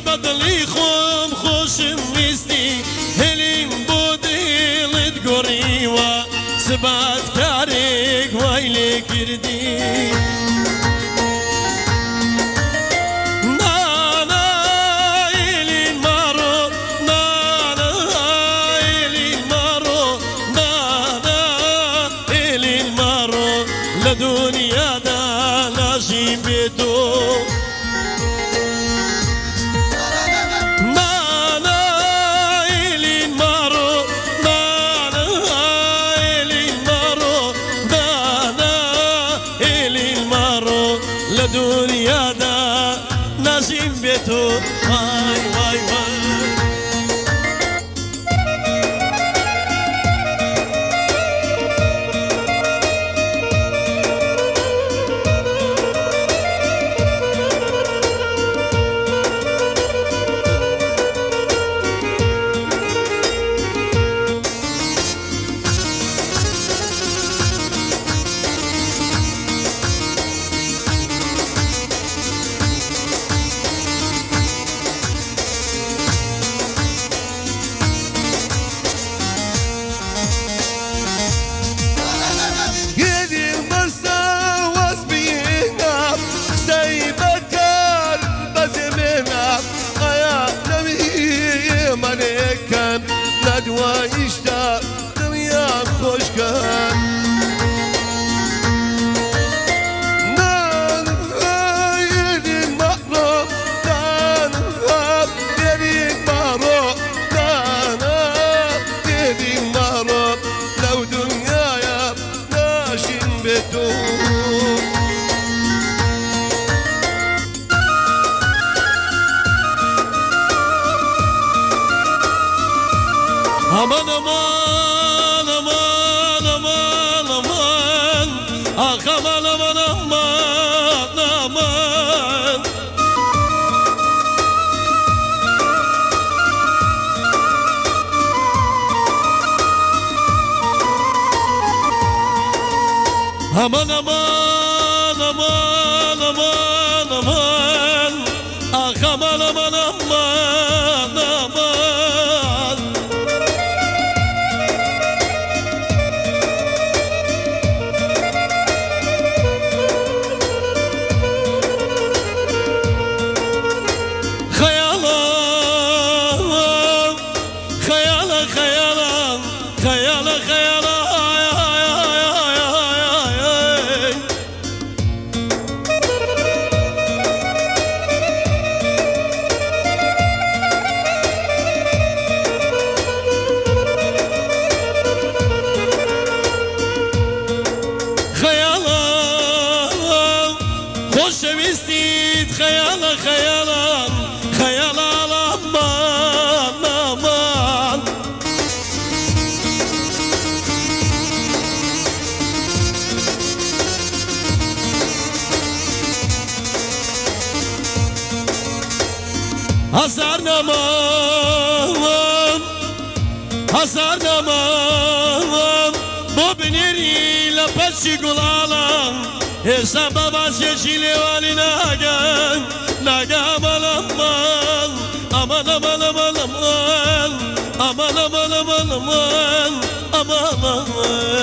بدلی خوم خوشم نیستی هلیم بودیلت گوری و سبات کارک وایلی کردی دنیا دا لازم بیتو نانا ایلین مارو نانا ایلین مارو نانا ایلین مارو لدنیا دا لازم بیتو وای وای وای ندوى يشتاق دنيا خوش كان نان يدين مقرب نان يدين مقرب نان يدين مقرب لو دنيايا ناشن بتوب aman aman aman aman aman ah aman aman aman aman aman aman aman aman aman ah aman aman aman aman خوشویستید خیالا خیالا خیالا aman aman Hazar naman Hazar naman Bu biniriyle peşi gulalan Hesap babası çilevalin agan Nagam alaman Aman aman aman aman Aman aman aman aman Aman aman